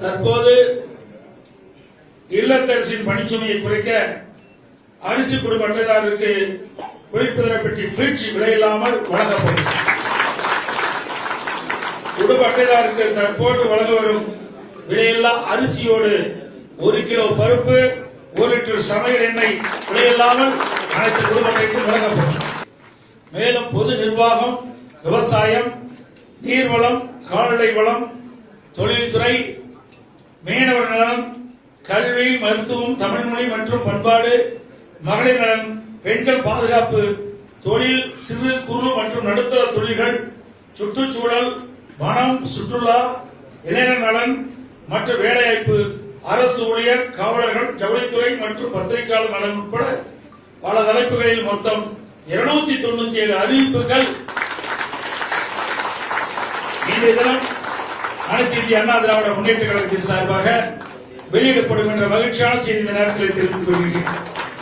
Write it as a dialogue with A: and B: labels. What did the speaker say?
A: தற்போது இல்லத்தரசின் பணிச்சுமையை குறைக்க அரிசி குடும்ப அட்டைதாரருக்கு குளிர்பதன பெட்டி ஃபிரிட்ஜ் விலையில்லாமல் வழங்கப்படும். குடும்ப அட்டைதாருக்கு தற்போது வழங்க வரும் விலையில்லா அரிசியோடு 1 கிலோ பருப்பு 1 லிட்டர் சமையல் எண்ணெய் விலையில்லாமல் அனைத்து குடும்ப அட்டைக்கும் வழங்கப்படும். மேலும் பொது நிர்வாகம், விவசாயம், நீர்வளம், கால்நடை வளம், தொழில்துறை, மீனவர் நலன், கல்வி, மருத்துவம், தமிழ்மொழி மற்றும் பண்பாடு, மகளிர் நலன், பெண்கள் பாதுகாப்பு, தொழில், சிறு குறு மற்றும் நடுத்தர தொழில்கள், சுற்றுச்சூழல், வனம், சுற்றுலா, இளைஞர் நலன் மற்றும் வேலைவாய்ப்பு, அரசு ஊழியர், காவலர்கள், ஜவுளித்துறை மற்றும் பத்திரிகையாளர் நலன் உட்பட பல தலைப்புகளில் மொத்தம் 297 அறிவிப்புகள் இன்றைய தினம் அனைத்து இந்திய அண்ணா திராவிட முன்னேற்ற கழகத்தின் சார்பாக வெளியிடப்படும் என்ற மகிழ்ச்சியான செய்தி இந்த நேரத்தில் தெரிவித்துக் கொள்கிறேன்.